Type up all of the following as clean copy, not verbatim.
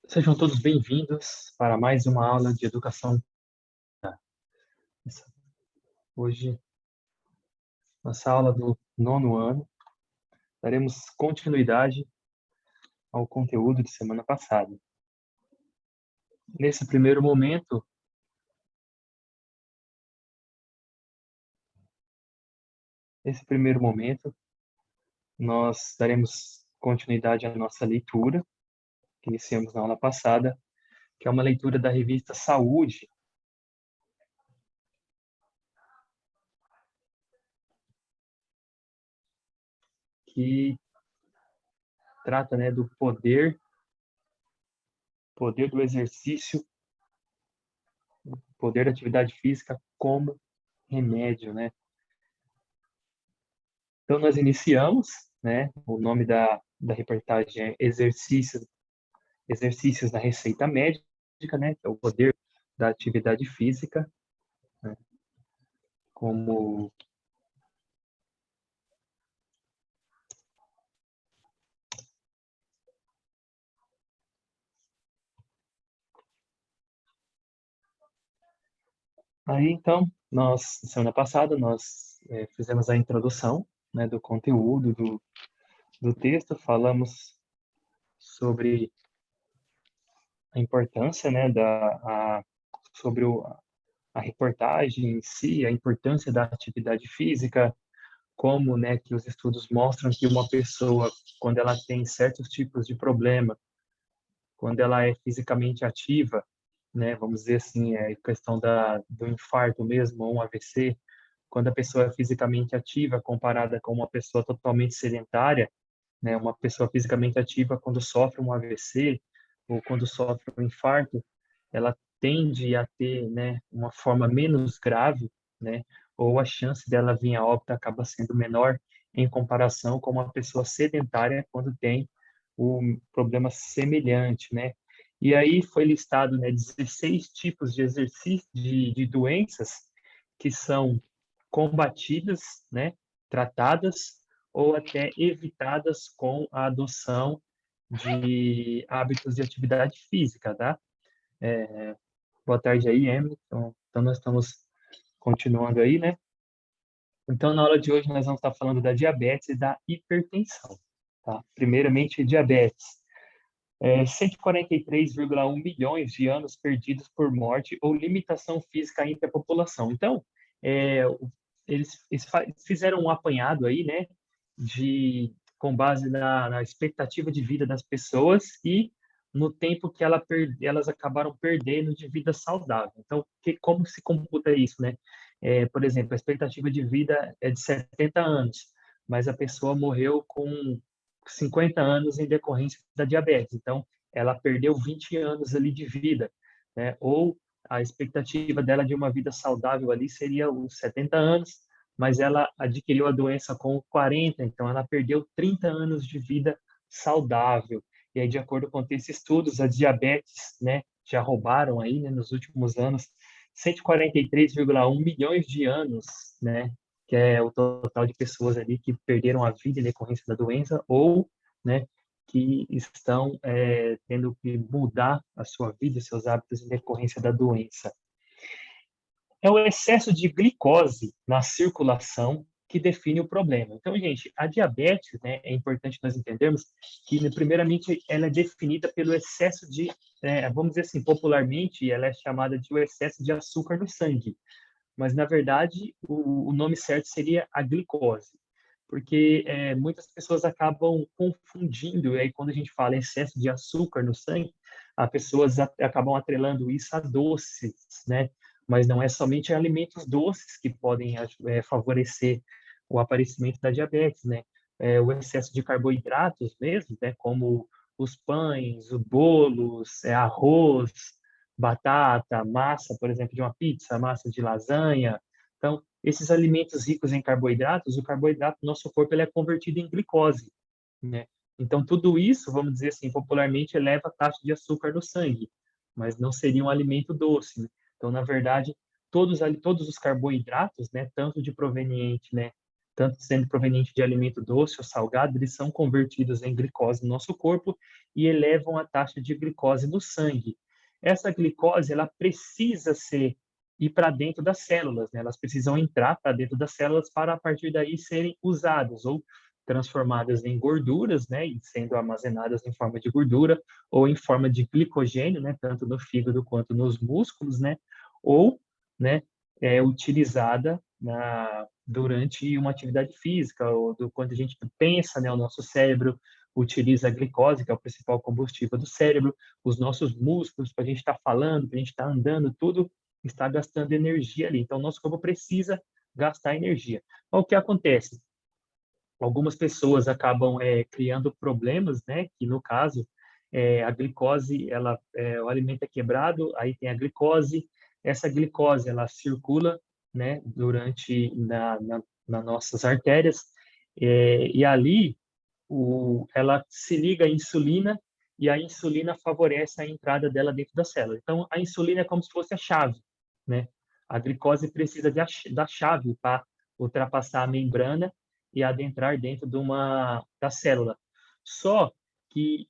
Sejam todos bem-vindos para mais uma aula de educação. Hoje, nossa aula do nono ano, daremos continuidade ao conteúdo de semana passada. Nesse primeiro momento, nós daremos continuidade à nossa leitura, que iniciamos na aula passada, que é uma leitura da revista Saúde, que trata, do poder do exercício, poder da atividade física como remédio, né? Então, nós iniciamos, o nome da reportagem é Exercícios na Receita Médica, que é o poder da atividade física, né, como Aí, então, semana passada, nós fizemos a introdução, do conteúdo do texto, falamos sobre a importância, sobre a reportagem em si, a importância da atividade física, como, que os estudos mostram que uma pessoa, quando ela tem certos tipos de problema, quando ela é fisicamente ativa, vamos dizer assim, questão do infarto mesmo, ou um AVC, quando a pessoa é fisicamente ativa comparada com uma pessoa totalmente sedentária, uma pessoa fisicamente ativa quando sofre um AVC ou quando sofre um infarto, ela tende a ter, uma forma menos grave, ou a chance dela vir a óbito acaba sendo menor em comparação com uma pessoa sedentária quando tem um problema semelhante, E aí foi listado, 16 tipos de exercício de doenças que são combatidas, tratadas ou até evitadas com a adoção de hábitos de atividade física, tá? Boa tarde aí, Emily. Então, nós estamos continuando aí, né? Então, na aula de hoje, nós vamos estar falando da diabetes e da hipertensão, tá? Primeiramente, diabetes. 143,1 milhões de anos perdidos por morte ou limitação física entre a população. Então, eles fizeram um apanhado aí, com base na expectativa de vida das pessoas e no tempo que elas acabaram perdendo de vida saudável. Então, como se computa isso, né? Por exemplo, a expectativa de vida é de 70 anos, mas a pessoa morreu com 50 anos em decorrência da diabetes. Então, ela perdeu 20 anos ali de vida, né? Ou a expectativa dela de uma vida saudável ali seria os 70 anos, mas ela adquiriu a doença com 40, então ela perdeu 30 anos de vida saudável. E aí, de acordo com esses estudos, a diabetes, já roubaram aí, nos últimos anos 143,1 milhões de anos, que é o total de pessoas ali que perderam a vida em decorrência da doença ou, que estão tendo que mudar a sua vida, seus hábitos em decorrência da doença. É o excesso de glicose na circulação que define o problema. Então, gente, a diabetes, é importante nós entendermos que, primeiramente, ela é definida pelo excesso de, vamos dizer assim, popularmente, ela é chamada de o excesso de açúcar no sangue. Mas, na verdade, o nome certo seria a glicose, porque muitas pessoas acabam confundindo, e aí quando a gente fala excesso de açúcar no sangue, as pessoas acabam atrelando isso a doces, Mas não é somente alimentos doces que podem favorecer o aparecimento da diabetes, o excesso de carboidratos mesmo, como os pães, os bolos, arroz, batata, massa, por exemplo, de uma pizza, massa de lasanha. Então, esses alimentos ricos em carboidratos, o carboidrato do nosso corpo ele é convertido em glicose, Então, tudo isso, vamos dizer assim, popularmente eleva a taxa de açúcar no sangue, mas não seria um alimento doce, Então, na verdade, todos os carboidratos, tanto de proveniente, tanto sendo proveniente de alimento doce ou salgado, eles são convertidos em glicose no nosso corpo e elevam a taxa de glicose no sangue. Essa glicose, ela precisa ir para dentro das células, né? Elas precisam entrar para dentro das células para, a partir daí, serem usadas ou transformadas em gorduras, né? E sendo armazenadas em forma de gordura ou em forma de glicogênio, né? Tanto no fígado quanto nos músculos, né? Ou, né? É utilizada durante uma atividade física, ou quando a gente pensa, né? O nosso cérebro utiliza a glicose, que é o principal combustível do cérebro, os nossos músculos, para a gente estar falando, para a gente estar andando, tudo está gastando energia ali. Então, o nosso corpo precisa gastar energia. Então, o que acontece? Algumas pessoas acabam criando problemas, né? Que no caso a glicose, o alimento é quebrado, aí tem a glicose. Essa glicose ela circula, né? Durante nas nossas artérias e ali ela se liga à insulina e a insulina favorece a entrada dela dentro da célula. Então a insulina é como se fosse a chave, né? A glicose precisa da chave para ultrapassar a membrana e adentrar dentro da célula. Só que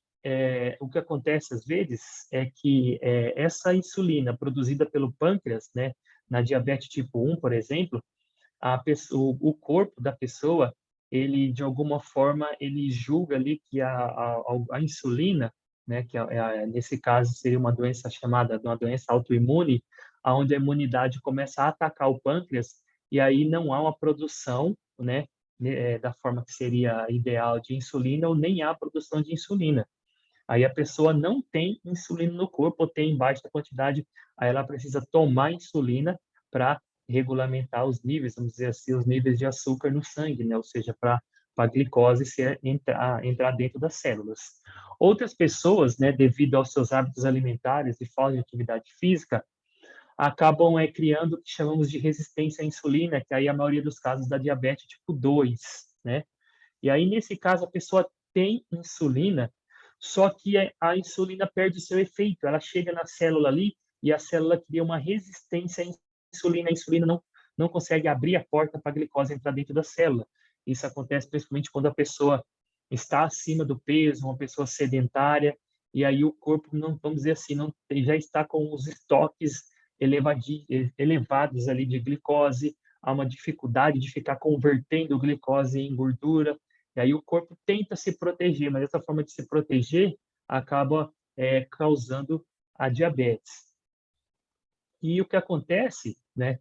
o que acontece às vezes é que essa insulina produzida pelo pâncreas, né, na diabetes tipo 1, por exemplo, o corpo da pessoa, ele de alguma forma ele julga ali que a insulina, né, que nesse caso seria uma doença chamada uma doença autoimune, aonde a imunidade começa a atacar o pâncreas e aí não há uma produção, né, da forma que seria ideal de insulina ou nem há produção de insulina. Aí a pessoa não tem insulina no corpo, ou tem em baixa quantidade, aí ela precisa tomar insulina para regulamentar os níveis, vamos dizer assim, os níveis de açúcar no sangue, né? Ou seja, para a glicose entrar dentro das células. Outras pessoas, né, devido aos seus hábitos alimentares e falta de atividade física, acabam criando o que chamamos de resistência à insulina, que aí é a maioria dos casos da diabetes tipo 2, né? E aí, nesse caso, a pessoa tem insulina, só que a insulina perde o seu efeito. Ela chega na célula ali e a célula cria uma resistência à insulina. A insulina não consegue abrir a porta para a glicose entrar dentro da célula. Isso acontece principalmente quando a pessoa está acima do peso, uma pessoa sedentária, e aí o corpo, não, vamos dizer assim, não, já está com os estoques elevados ali de glicose, há uma dificuldade de ficar convertendo glicose em gordura, e aí o corpo tenta se proteger, mas essa forma de se proteger acaba causando a diabetes. E o que acontece, né,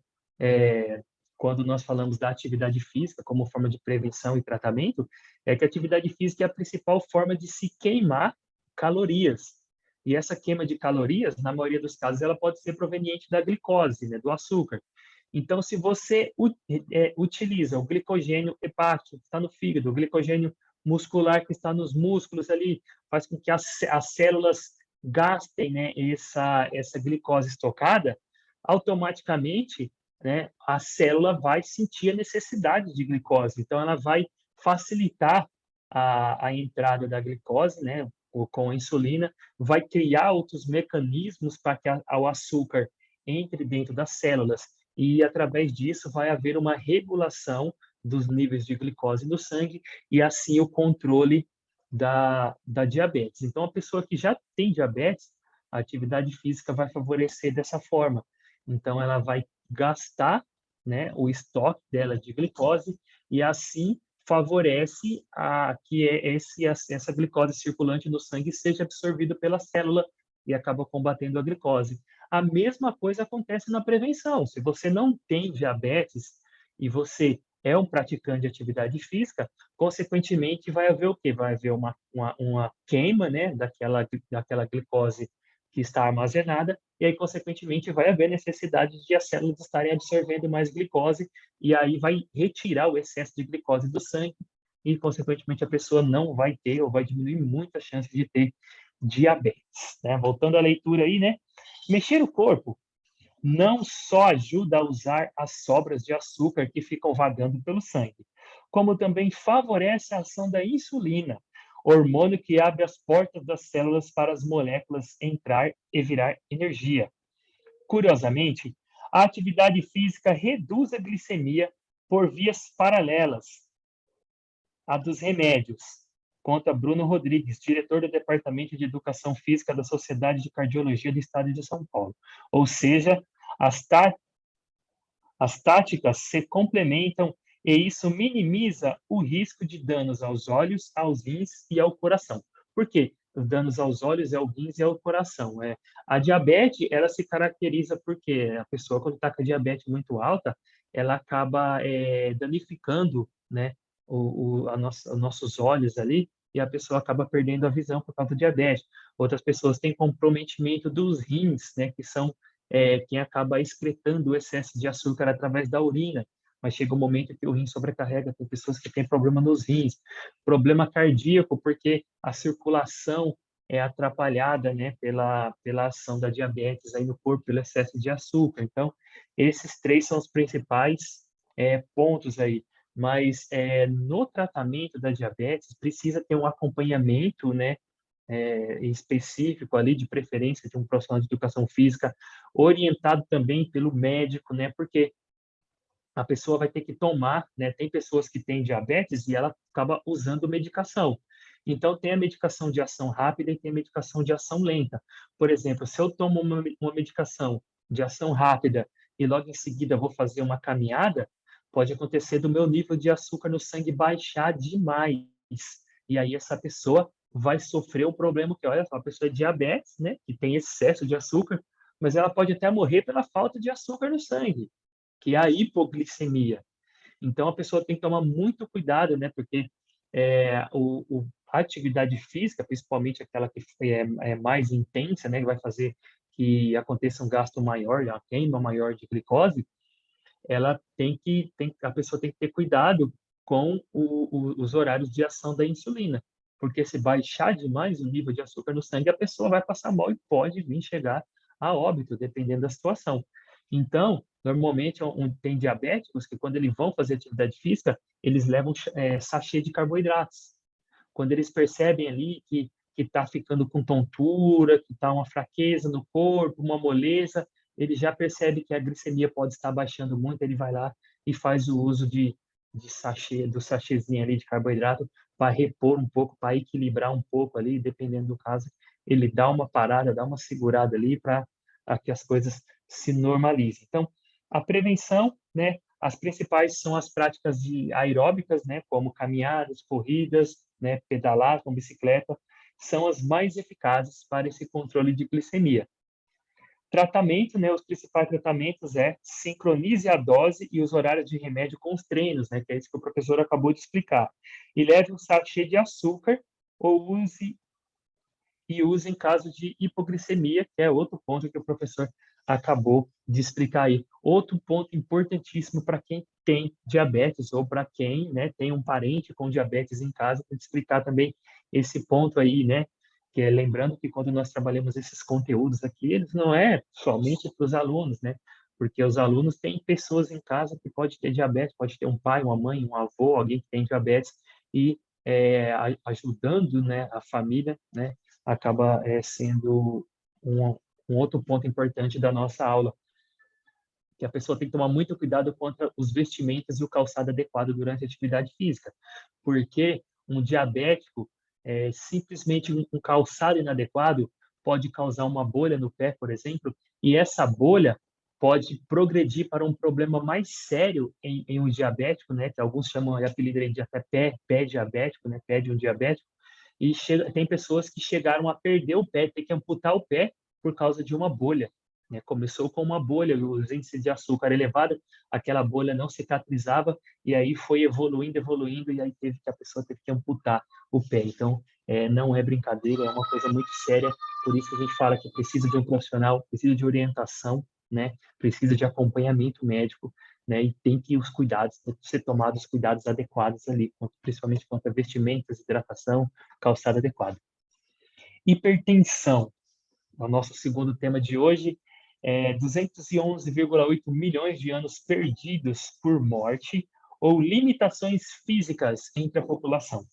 quando nós falamos da atividade física como forma de prevenção e tratamento, é que a atividade física é a principal forma de se queimar calorias. E essa queima de calorias, na maioria dos casos, ela pode ser proveniente da glicose, né, do açúcar. Então, se você utiliza o glicogênio hepático, que está no fígado, o glicogênio muscular, que está nos músculos ali, faz com que as células gastem, né, essa glicose estocada, automaticamente, né, a célula vai sentir a necessidade de glicose. Então, ela vai facilitar a entrada da glicose, né, com a insulina, vai criar outros mecanismos para que o açúcar entre dentro das células e, através disso, vai haver uma regulação dos níveis de glicose no sangue e, assim, o controle da diabetes. Então, a pessoa que já tem diabetes, a atividade física vai favorecer dessa forma. Então, ela vai gastar, né, o estoque dela de glicose e, assim, favorece que essa glicose circulante no sangue seja absorvida pela célula e acaba combatendo a glicose. A mesma coisa acontece na prevenção. Se você não tem diabetes e você é um praticante de atividade física, consequentemente vai haver o quê? Vai haver uma queima, né, daquela glicose que está armazenada, e aí, consequentemente, vai haver necessidade de as células estarem absorvendo mais glicose, e aí vai retirar o excesso de glicose do sangue, e, consequentemente, a pessoa não vai ter, ou vai diminuir muito a chance de ter diabetes, né? Voltando à leitura aí, né? Mexer o corpo não só ajuda a usar as sobras de açúcar que ficam vagando pelo sangue, como também favorece a ação da insulina, hormônio que abre as portas das células para as moléculas entrar e virar energia. Curiosamente, a atividade física reduz a glicemia por vias paralelas à dos remédios, conta Bruno Rodrigues, diretor do Departamento de Educação Física da Sociedade de Cardiologia do Estado de São Paulo. Ou seja, as, as táticas se complementam e isso minimiza o risco de danos aos olhos, aos rins e ao coração. Por quê? Os danos aos olhos, aos rins e ao coração. A diabetes, ela se caracteriza porque a pessoa, quando está com a diabetes muito alta, ela acaba danificando, né, os nossos olhos ali, e a pessoa acaba perdendo a visão por causa do diabetes. Outras pessoas têm comprometimento dos rins, né, que são quem acaba excretando o excesso de açúcar através da urina, mas chega um momento que o rim sobrecarrega, tem pessoas que têm problema nos rins, problema cardíaco, porque a circulação é atrapalhada, né, pela ação da diabetes aí no corpo, pelo excesso de açúcar. Então, esses três são os principais pontos aí. Mas no tratamento da diabetes precisa ter um acompanhamento, né, específico ali, de preferência de um profissional de educação física, orientado também pelo médico, né, porque a pessoa vai ter que tomar, né, tem pessoas que têm diabetes e ela acaba usando medicação. Então, tem a medicação de ação rápida e tem a medicação de ação lenta. Por exemplo, se eu tomo uma medicação de ação rápida e logo em seguida vou fazer uma caminhada, pode acontecer do meu nível de açúcar no sangue baixar demais. E aí essa pessoa vai sofrer um problema que, olha só, a pessoa é diabetes, né, que tem excesso de açúcar, mas ela pode até morrer pela falta de açúcar no sangue, que é a hipoglicemia. Então, a pessoa tem que tomar muito cuidado, né, porque a atividade física, principalmente aquela que é mais intensa, né, que vai fazer que aconteça um gasto maior, uma queima maior de glicose, ela a pessoa tem que ter cuidado com os horários de ação da insulina, porque se baixar demais o nível de açúcar no sangue, a pessoa vai passar mal e pode vir chegar a óbito, dependendo da situação. Então, normalmente, tem diabéticos que, quando eles vão fazer atividade física, eles levam sachê de carboidratos. Quando eles percebem ali que está ficando com tontura, que está uma fraqueza no corpo, uma moleza, ele já percebe que a glicemia pode estar baixando muito, ele vai lá e faz o uso de sachê, do sachêzinho ali de carboidrato para repor um pouco, para equilibrar um pouco ali, dependendo do caso, ele dá uma parada, dá uma segurada ali para que as coisas se normalizem. Então, a prevenção, né, as principais são as práticas aeróbicas, né, como caminhadas, corridas, né, pedalar com bicicleta, são as mais eficazes para esse controle de glicemia. Tratamento, né, os principais tratamentos sincronize a dose e os horários de remédio com os treinos, né, que é isso que o professor acabou de explicar. E leve um sachê de açúcar ou use em caso de hipoglicemia, que é outro ponto que o professor acabou de explicar aí. Outro ponto importantíssimo para quem tem diabetes ou para quem, né, tem um parente com diabetes em casa, para explicar também esse ponto aí, né, que é lembrando que quando nós trabalhamos esses conteúdos aqui, eles não é somente para os alunos, né, porque os alunos têm pessoas em casa que pode ter diabetes, pode ter um pai, uma mãe, um avô, alguém que tem diabetes, e ajudando, né, a família, né, acaba sendo um outro ponto importante da nossa aula, que a pessoa tem que tomar muito cuidado contra os vestimentas e o calçado adequado durante a atividade física, porque um diabético, simplesmente um calçado inadequado pode causar uma bolha no pé, por exemplo, e essa bolha pode progredir para um problema mais sério em um diabético, né, que alguns chamam de apelido de até pé diabético, né, pé de um diabético, e tem pessoas que chegaram a perder o pé, ter que amputar o pé por causa de uma bolha, né? Começou com uma bolha, os índices de açúcar elevado, aquela bolha não cicatrizava e aí foi evoluindo, evoluindo e aí a pessoa teve que amputar o pé. Então, não é brincadeira, é uma coisa muito séria. Por isso que a gente fala que precisa de um profissional, precisa de orientação, né? Precisa de acompanhamento médico, né? E tem que ser tomados os cuidados adequados ali, principalmente quanto a vestimentas, hidratação, calçado adequado. Hipertensão, o nosso segundo tema de hoje, 211,8 milhões de anos perdidos por morte ou limitações físicas entre a população.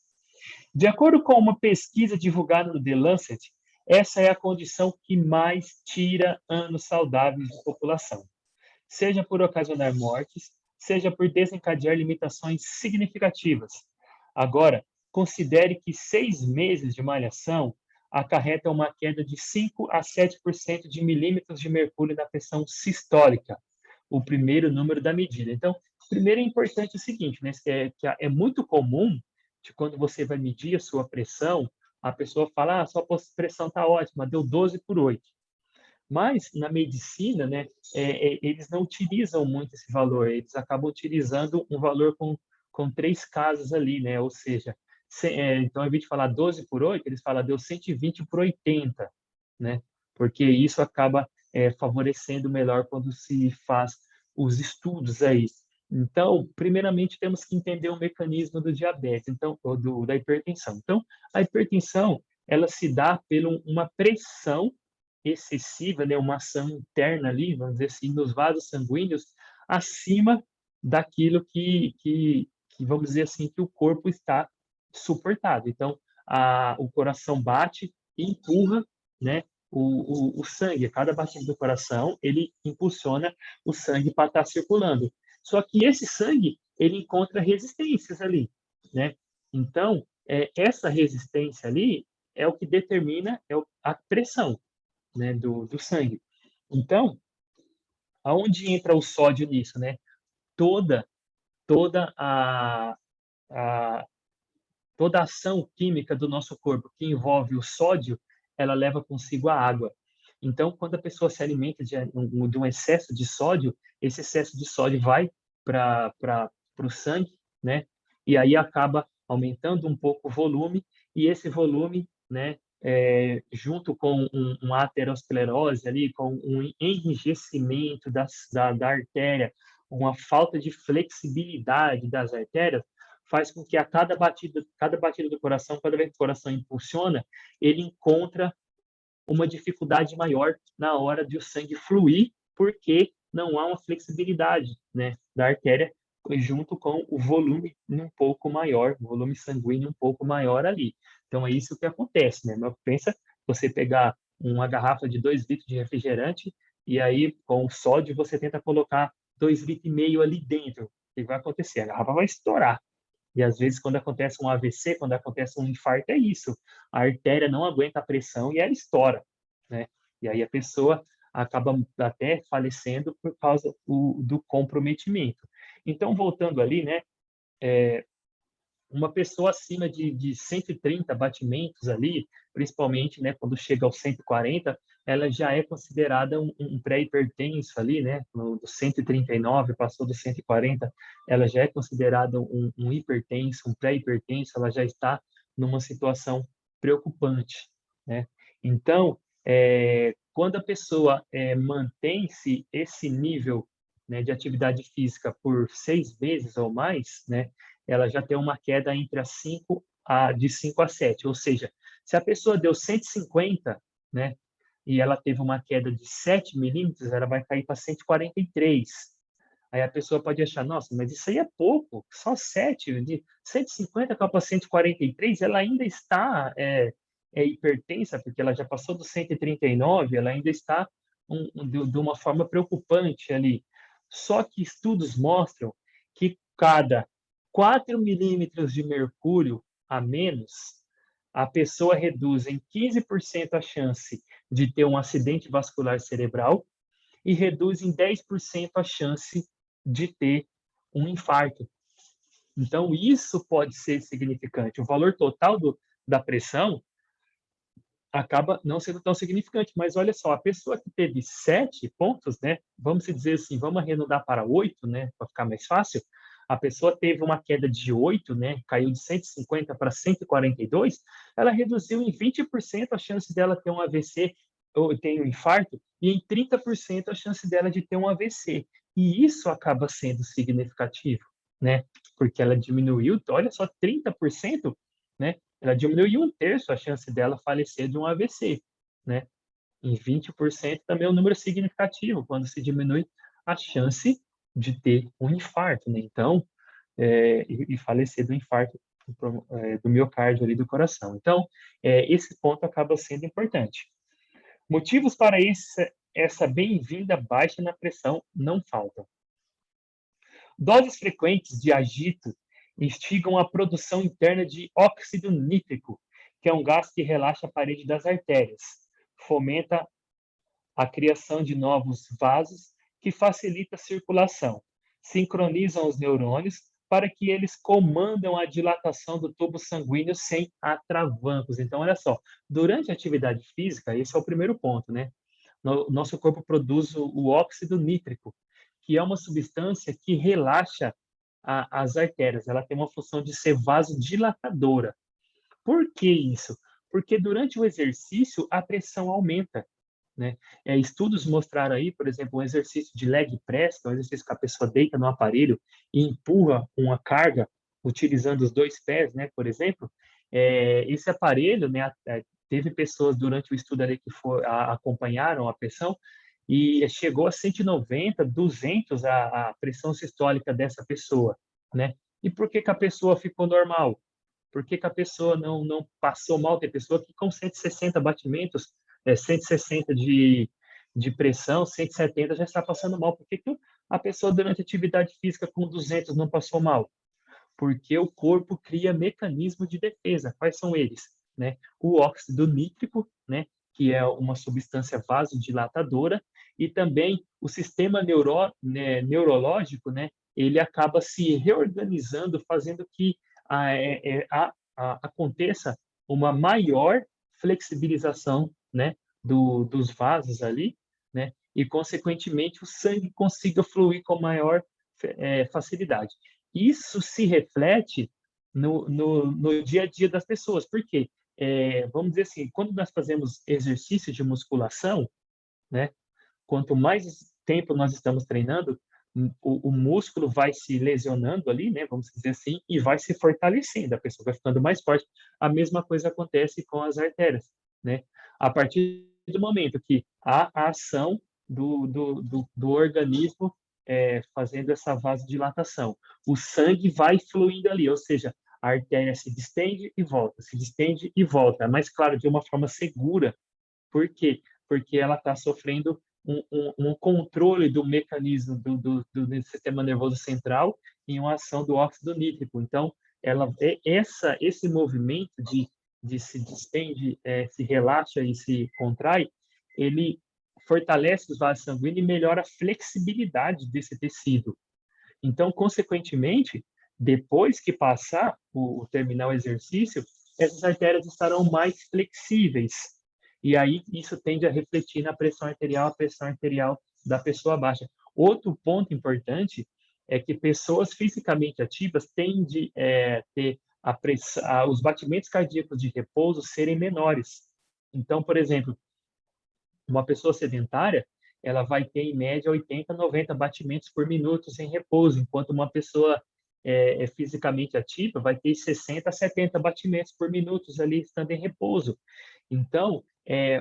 De acordo com uma pesquisa divulgada no The Lancet, essa é a condição que mais tira anos saudáveis da população, seja por ocasionar mortes, seja por desencadear limitações significativas. Agora, considere que 6 meses de malhação acarreta uma queda de 5 a 7% de milímetros de mercúrio na pressão sistólica, o primeiro número da medida. Então, primeiro é importante o seguinte, né, que é muito comum de quando você vai medir a sua pressão, a pessoa fala, sua pressão está ótima, deu 12/8. Mas, na medicina, né, eles não utilizam muito esse valor, eles acabam utilizando um valor com 3 casas ali, né? Ou seja, então, ao invés de falar 12/8, eles falam deu 120/80, né? Porque isso acaba favorecendo melhor quando se faz os estudos aí. Então, primeiramente, temos que entender o mecanismo do diabetes, então, ou da hipertensão. Então, a hipertensão, ela se dá por uma pressão excessiva, né, uma ação interna ali, vamos dizer assim, nos vasos sanguíneos, acima daquilo que vamos dizer assim, que o corpo está suportado. Então, o coração bate e empurra, né, o sangue. A cada batida do coração, ele impulsiona o sangue para estar circulando. Só que esse sangue, ele encontra resistências ali, né? Então, essa resistência ali é o que determina a pressão, né, do sangue. Então, aonde entra o sódio nisso, né? Toda toda a toda a ação química do nosso corpo que envolve o sódio, ela leva consigo a água. Então, quando a pessoa se alimenta de um excesso de sódio, esse excesso de sódio vai para o sangue, né? E aí acaba aumentando um pouco o volume, e esse volume, né, junto com uma aterosclerose ali, com um enrijecimento da artéria, uma falta de flexibilidade das artérias, faz com que a cada batida do coração, cada vez que o coração impulsiona, ele encontra uma dificuldade maior na hora de o sangue fluir, porque não há uma flexibilidade, né, da artéria junto com o volume um pouco maior, o volume sanguíneo um pouco maior ali. Então é isso que acontece, né? Mas pensa você pegar uma garrafa de 2 litros de refrigerante e aí com o sódio você tenta colocar 2,5 litros ali dentro. O que vai acontecer? A garrafa vai estourar. E às vezes, quando acontece um AVC, quando acontece um infarto, é isso. A artéria não aguenta a pressão e ela estoura, né? E aí a pessoa acaba até falecendo por causa do comprometimento. Então, voltando ali, né? Uma pessoa acima de 130 batimentos ali, principalmente, né, quando chega aos 140, ela já é considerada um pré-hipertenso ali, né, do 139 passou do 140, ela já é considerada um hipertenso, um pré-hipertenso, ela já está numa situação preocupante, né? Então, quando a pessoa mantém-se esse nível, né, de atividade física por 6 meses ou mais, né, ela já tem uma queda de 5 a 7. Ou seja, se a pessoa deu 150, né, e ela teve uma queda de 7 milímetros, ela vai cair para 143. Aí a pessoa pode achar, nossa, mas isso aí é pouco, só 7, de 150 cai para 143, ela ainda está hipertensa, porque ela já passou do 139, ela ainda está de uma forma preocupante ali. Só que estudos mostram que cada 4 milímetros de mercúrio a menos, a pessoa reduz em 15% a chance de ter um acidente vascular cerebral e reduz em 10% a chance de ter um infarto. Então, isso pode ser significante. O valor total da pressão acaba não sendo tão significante, mas olha só, a pessoa que teve 7 pontos, né, vamos dizer assim, vamos arredondar para 8, né, para ficar mais fácil, a pessoa teve uma queda de 8, né, caiu de 150 para 142, ela reduziu em 20% a chance dela ter um AVC ou ter um infarto e em 30% a chance dela de ter um AVC. E isso acaba sendo significativo, né, porque ela diminuiu, olha só, 30%, né, ela diminuiu em 1/3 a chance dela falecer de um AVC, né? Em 20% também é um número significativo quando se diminui a chance de ter um infarto, né? Então, e falecer do infarto do miocárdio ali do coração. Então, esse ponto acaba sendo importante. Motivos para essa bem-vinda baixa na pressão não faltam. Doses frequentes de agito instigam a produção interna de óxido nítrico, que é um gás que relaxa a parede das artérias, fomenta a criação de novos vasos, que facilita a circulação, sincronizam os neurônios para que eles comandam a dilatação do tubo sanguíneo sem atravancos. Então, olha só, durante a atividade física, esse é o primeiro ponto, né? Nosso corpo produz o óxido nítrico, que é uma substância que relaxa as artérias. Ela tem uma função de ser vasodilatadora. Por que isso? Porque durante o exercício a pressão aumenta, né? Estudos mostraram aí, por exemplo, um exercício de leg press, que é um exercício que a pessoa deita no aparelho e empurra uma carga utilizando os dois pés, né? Por exemplo, esse aparelho, né? Teve pessoas durante o estudo ali que acompanharam a pressão e chegou a 190, 200 a pressão sistólica dessa pessoa, né? E por que que a pessoa ficou normal? Por que que a pessoa não passou mal? Tem pessoa que com 160 batimentos, 160 de pressão, 170 já está passando mal. Por que que a pessoa durante a atividade física com 200 não passou mal? Porque o corpo cria mecanismos de defesa. Quais são eles? Né? O óxido nítrico, né? Que é uma substância vasodilatadora, e também o sistema neurológico, né? Ele acaba se reorganizando, fazendo que aconteça uma maior flexibilização, né? Dos vasos ali, né? E, consequentemente, o sangue consiga fluir com maior facilidade. Isso se reflete no dia a dia das pessoas. Por quê? Vamos dizer assim, quando nós fazemos exercício de musculação, né, quanto mais tempo nós estamos treinando, o músculo vai se lesionando ali, né, vamos dizer assim, e vai se fortalecendo, a pessoa vai ficando mais forte. A mesma coisa acontece com as artérias, né? A partir do momento que há a ação do organismo fazendo essa vasodilatação, o sangue vai fluindo ali, ou seja, a artéria se distende e volta, se distende e volta, mas, claro, de uma forma segura. Por quê? Porque ela está sofrendo um controle do mecanismo do sistema nervoso central em uma ação do óxido nítrico. Então, esse movimento de se distende, se relaxa e se contrai, ele fortalece os vasos sanguíneos e melhora a flexibilidade desse tecido. Então, consequentemente, depois que passar terminar o exercício, essas artérias estarão mais flexíveis. E aí isso tende a refletir na pressão arterial, a pressão arterial da pessoa baixa. Outro ponto importante é que pessoas fisicamente ativas tendem a ter os batimentos cardíacos de repouso serem menores. Então, por exemplo, uma pessoa sedentária, ela vai ter, em média, 80, 90 batimentos por minuto em repouso, enquanto uma pessoa fisicamente ativa vai ter 60, 70 batimentos por minuto ali estando em repouso. Então,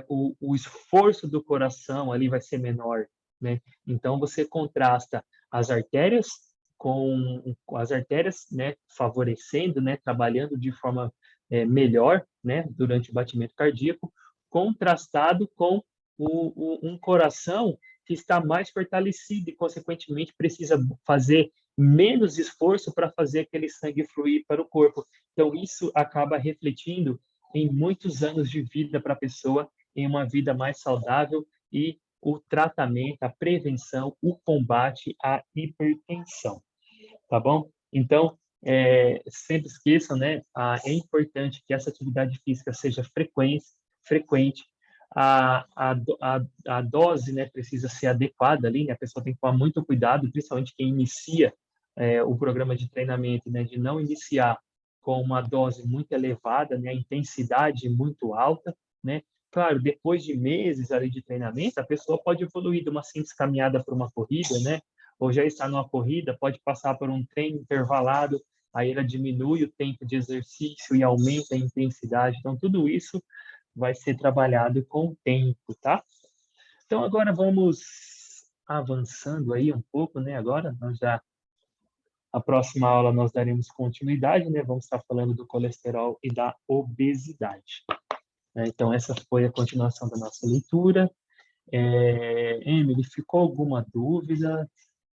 o esforço do coração ali vai ser menor, né? Então, você contrasta as artérias com as artérias, né, favorecendo, né, trabalhando de forma melhor, né, durante o batimento cardíaco, contrastado com um coração que está mais fortalecido e, consequentemente, precisa fazer menos esforço para fazer aquele sangue fluir para o corpo. Então, isso acaba refletindo em muitos anos de vida para a pessoa, em uma vida mais saudável e o tratamento, a prevenção, o combate à hipertensão, tá bom? Então, sempre esqueçam, né? É importante que essa atividade física seja frequente, a dose, né, precisa ser adequada ali, né? A pessoa tem que tomar muito cuidado, principalmente quem inicia o programa de treinamento, né, de não iniciar com uma dose muito elevada, né, a intensidade muito alta, né? Claro, depois de meses ali de treinamento, a pessoa pode evoluir de uma simples caminhada para uma corrida, né? Ou já está numa corrida, pode passar por um treino intervalado, aí ela diminui o tempo de exercício e aumenta a intensidade. Então, tudo isso vai ser trabalhado com o tempo, tá? Então, agora vamos avançando aí um pouco, né? Agora, a próxima aula nós daremos continuidade, né? Vamos estar falando do colesterol e da obesidade. Então, essa foi a continuação da nossa leitura. Emily, ficou alguma dúvida?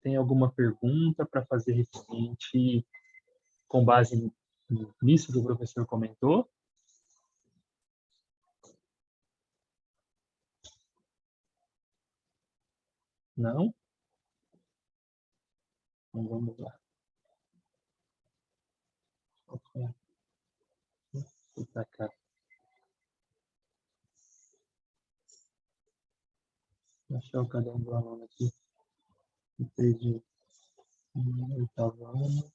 tem alguma pergunta para fazer referente com base nisso que o professor comentou? Não? Então vamos lá. Vou pra cá. Vou achar o caderno do aluno aqui. Eu perdi. Oitavo ano.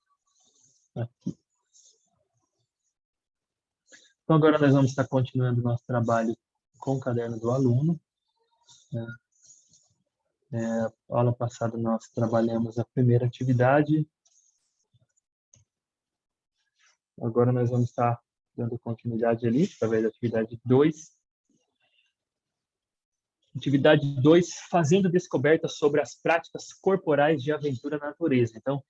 Aqui. Então, agora nós vamos estar continuando o nosso trabalho com o caderno do aluno, né? A aula passada nós trabalhamos a primeira atividade. Agora nós vamos estar dando continuidade ali, através da atividade 2. Atividade 2, fazendo descobertas sobre as práticas corporais de aventura na natureza. Então,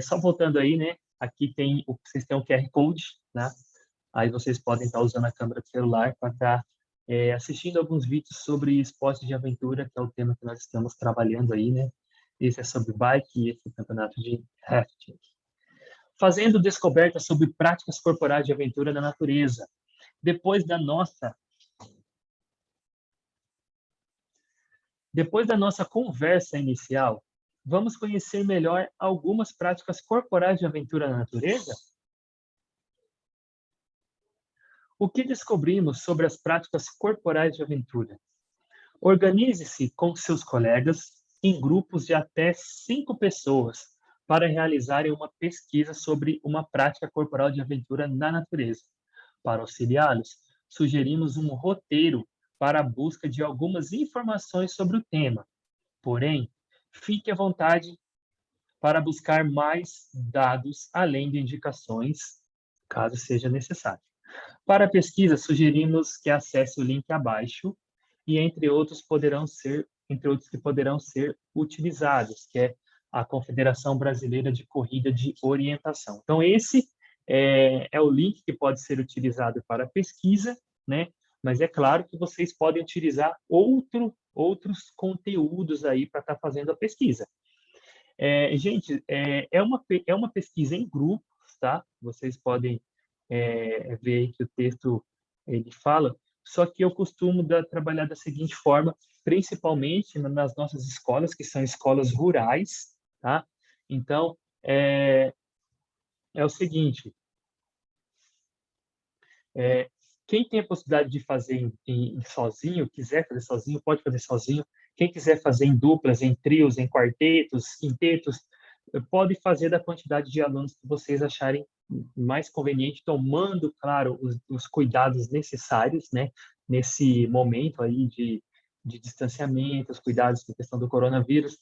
só voltando aí, né? Aqui vocês têm um QR Code, né? Aí vocês podem estar usando a câmera do celular para estar assistindo alguns vídeos sobre esportes de aventura, que é o tema que nós estamos trabalhando aí, né? Esse é sobre bike e esse é o campeonato de rafting. Fazendo descobertas sobre práticas corporais de aventura na natureza. Depois da nossa conversa inicial, vamos conhecer melhor algumas práticas corporais de aventura na natureza? O que descobrimos sobre as práticas corporais de aventura? Organize-se com seus colegas em grupos de até 5 pessoas para realizarem uma pesquisa sobre uma prática corporal de aventura na natureza. Para auxiliá-los, sugerimos um roteiro para a busca de algumas informações sobre o tema. Porém, fique à vontade para buscar mais dados além de indicações, caso seja necessário. Para a pesquisa, sugerimos que acesse o link abaixo e entre outros que poderão ser utilizados, que é a Confederação Brasileira de Corrida de Orientação. Então, esse é o link que pode ser utilizado para a pesquisa, né? Mas é claro que vocês podem utilizar outros conteúdos aí para estar fazendo a pesquisa. Gente, é uma pesquisa em grupos, tá? Vocês podem ver aí que o texto ele fala, só que eu costumo trabalhar da seguinte forma, principalmente nas nossas escolas, que são escolas rurais, tá? Então, é o seguinte, é, quem tem a possibilidade de fazer sozinho, quiser fazer sozinho, pode fazer sozinho. Quem quiser fazer em duplas, em trios, em quartetos, quintetos, pode fazer da quantidade de alunos que vocês acharem mais conveniente, tomando, claro, os cuidados necessários, né, nesse momento aí de distanciamento, os cuidados com a questão do coronavírus.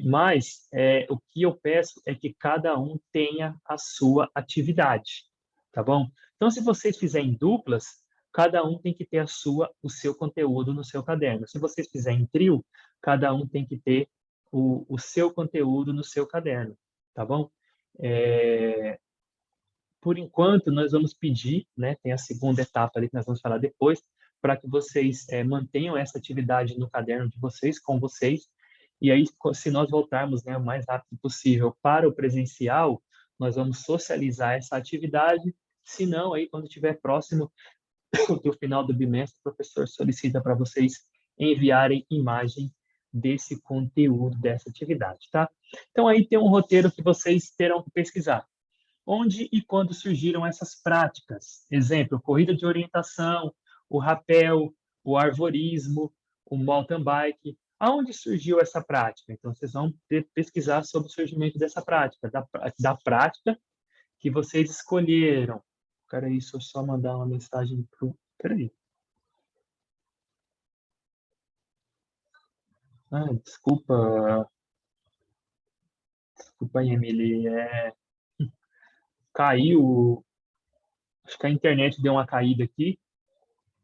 Mas o que eu peço é que cada um tenha a sua atividade, tá bom? Então, se vocês fizerem duplas, cada um tem que ter o seu conteúdo no seu caderno. Se vocês fizerem trio, cada um tem que ter o seu conteúdo no seu caderno, tá bom? Por enquanto, nós vamos pedir, né, tem a segunda etapa ali que nós vamos falar depois, para que vocês mantenham essa atividade no caderno de vocês, com vocês, e aí, se nós voltarmos, né, o mais rápido possível para o presencial, nós vamos socializar essa atividade, se não, aí, quando estiver próximo do final do bimestre, o professor solicita para vocês enviarem imagem desse conteúdo, dessa atividade, tá? Então, aí tem um roteiro que vocês terão que pesquisar. Onde e quando surgiram essas práticas? Exemplo, corrida de orientação, o rapel, o arvorismo, o mountain bike. Aonde surgiu essa prática? Então, vocês vão pesquisar sobre o surgimento dessa prática, da prática que vocês escolheram. Peraí, deixa eu só mandar uma mensagem para o... Peraí. Desculpa, Emily. Caiu, acho que a internet deu uma caída aqui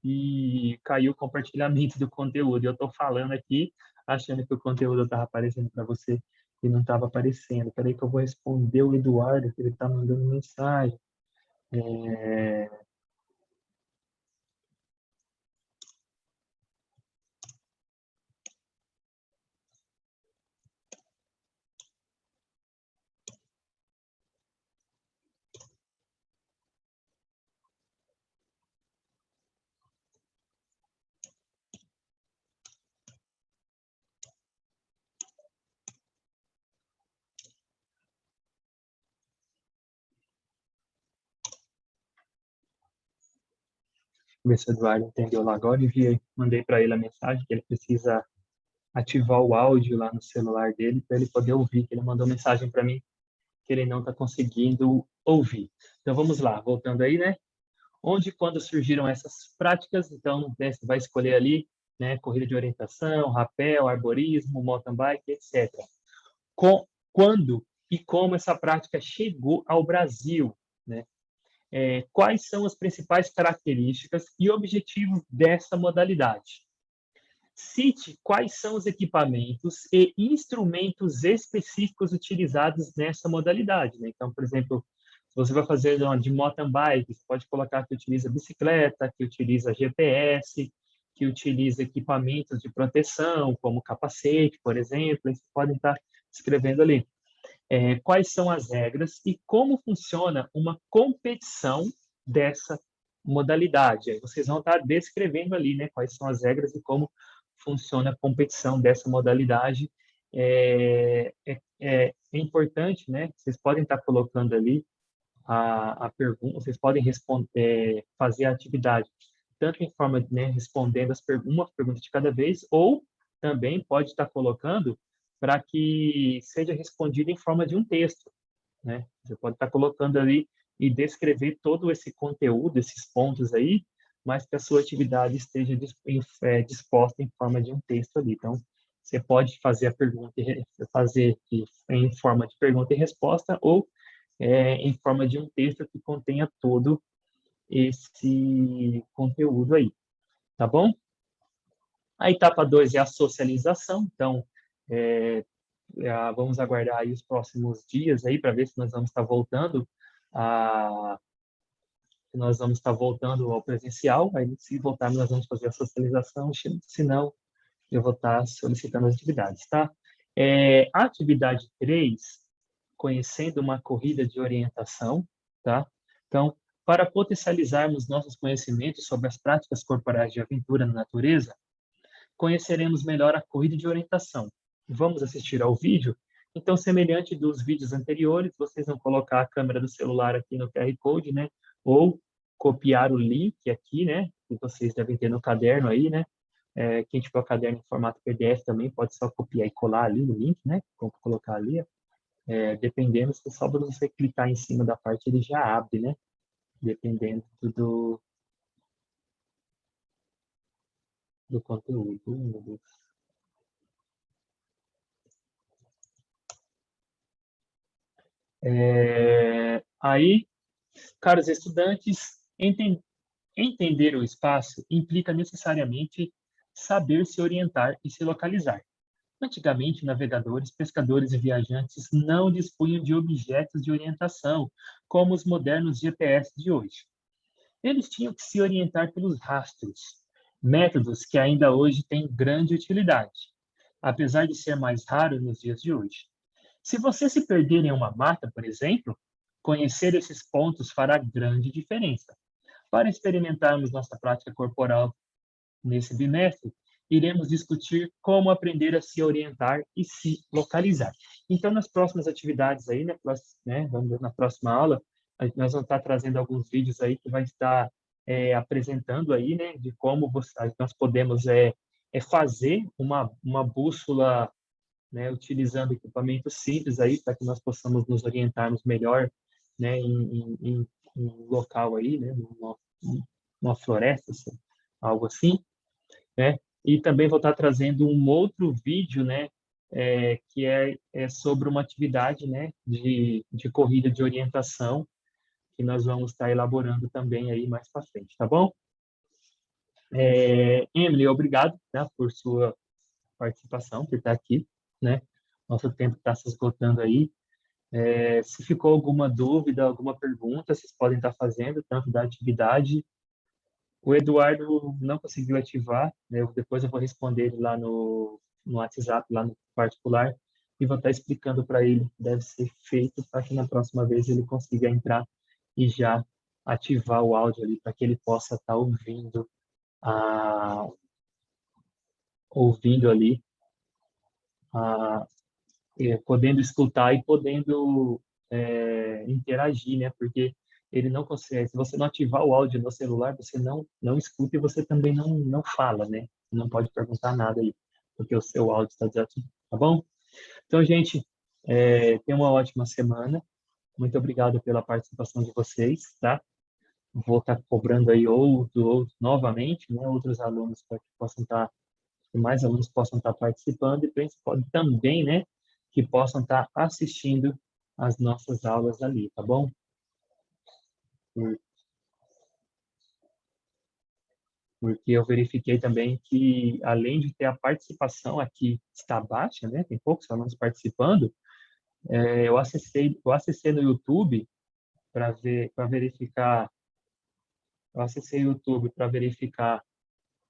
e caiu o compartilhamento do conteúdo. Eu estou falando aqui, achando que o conteúdo estava aparecendo para você e não estava aparecendo. Peraí que eu vou responder o Eduardo, que ele está mandando mensagem. ver se o Eduardo entendeu lá agora. Mandei para ele a mensagem que ele precisa ativar o áudio lá no celular dele para ele poder ouvir, que ele mandou mensagem para mim que ele não está conseguindo ouvir. Então vamos lá, voltando aí, né? Onde e quando surgiram essas práticas? Então, né, você vai escolher ali, né, corrida de orientação, rapel, arborismo, mountain bike, etc. Quando e como essa prática chegou ao Brasil, né? Quais são as principais características e objetivos dessa modalidade? Cite quais são os equipamentos e instrumentos específicos utilizados nessa modalidade, né? Então, por exemplo, se você vai fazer de mountain bike, você pode colocar que utiliza bicicleta, que utiliza GPS, que utiliza equipamentos de proteção, como capacete, por exemplo, eles podem estar escrevendo ali. Quais são as regras e como funciona uma competição dessa modalidade. Aí vocês vão estar descrevendo ali, né, quais são as regras e como funciona a competição dessa modalidade. É importante, né? Vocês podem estar colocando ali a pergunta, vocês podem responder, fazer a atividade tanto em forma de, né, respondendo uma pergunta de cada vez, ou também pode estar colocando para que seja respondido em forma de um texto, né? Você pode estar colocando ali e descrever todo esse conteúdo, esses pontos aí, mas que a sua atividade esteja disposta em forma de um texto ali. Então, você pode fazer a pergunta fazer em forma de pergunta e resposta ou em forma de um texto que contenha todo esse conteúdo aí, tá bom? A etapa 2 é a socialização, então é, vamos aguardar aí os próximos dias aí para ver se nós vamos estar voltando a ao presencial, aí se voltarmos nós vamos fazer a socialização, se não, eu vou estar solicitando as atividades, tá? A atividade 3, conhecendo uma corrida de orientação, tá? Então, para potencializarmos nossos conhecimentos sobre as práticas corporais de aventura na natureza, conheceremos melhor a corrida de orientação. Vamos assistir ao vídeo? Então, semelhante dos vídeos anteriores, vocês vão colocar a câmera do celular aqui no QR Code, né? Ou copiar o link aqui, né? Que vocês devem ter no caderno aí, né? Quem tiver o caderno em formato PDF também pode só copiar e colar ali no link, né? Como colocar ali. Dependendo, se só você clicar em cima da parte, ele já abre, né? Dependendo do conteúdo. Meu Deus. Aí, caros estudantes, entender o espaço implica necessariamente saber se orientar e se localizar. Antigamente, navegadores, pescadores e viajantes não dispunham de objetos de orientação, como os modernos GPS de hoje. Eles tinham que se orientar pelos rastros, métodos que ainda hoje têm grande utilidade, apesar de ser mais raro nos dias de hoje. Se você se perder em uma mata, por exemplo, conhecer esses pontos fará grande diferença. Para experimentarmos nossa prática corporal nesse bimestre, iremos discutir como aprender a se orientar e se localizar. Então, nas próximas atividades aí, na próxima aula, nós vamos estar trazendo alguns vídeos aí que vai estar apresentando aí, né, de como nós podemos fazer uma bússola, né, utilizando equipamentos simples aí para que nós possamos nos orientarmos melhor, né, em um local aí, né, numa floresta, assim, algo assim, né? E também vou estar trazendo um outro vídeo, né, que é sobre uma atividade, né, de corrida de orientação que nós vamos estar elaborando também aí mais para frente, tá bom? Emily, obrigado, né, por sua participação, por estar aqui, né? Nosso tempo está se esgotando aí. Se ficou alguma dúvida, alguma pergunta, vocês podem estar fazendo, tanto da atividade. O Eduardo não conseguiu ativar, né? Depois eu vou responder ele lá no WhatsApp, lá no particular, e vou estar explicando para ele o que deve ser feito para que na próxima vez ele consiga entrar e já ativar o áudio ali, para que ele possa estar a, ouvindo ali, a, podendo escutar e podendo interagir, né? Porque ele não consegue, se você não ativar o áudio no celular, você não escuta e você também não fala, né? Não pode perguntar nada aí, porque o seu áudio está desativado, tá bom? Então, gente, tenha uma ótima semana. Muito obrigado pela participação de vocês, tá? Vou estar cobrando aí novamente, né, outros alunos para que possam estar, que mais alunos possam estar participando e principalmente também, né, que possam estar assistindo as nossas aulas ali, tá bom? Porque eu verifiquei também que, além de ter a participação aqui está baixa, né, tem poucos alunos participando, eu acessei no YouTube para ver, para verificar, eu acessei o YouTube para verificar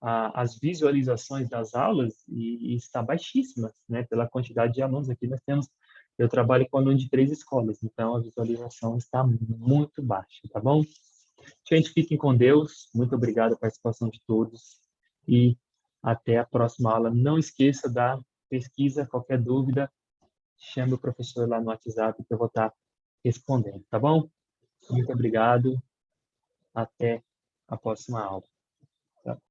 as visualizações das aulas e está baixíssima, né, pela quantidade de alunos. Aqui nós temos, eu trabalho com alunos de 3 escolas, então a visualização está muito baixa, tá bom? Gente, fiquem com Deus. Muito obrigado pela participação de todos e até a próxima aula. Não esqueça da pesquisa, qualquer dúvida, chame o professor lá no WhatsApp que eu vou estar respondendo, tá bom? Muito obrigado. Até a próxima aula. Tá?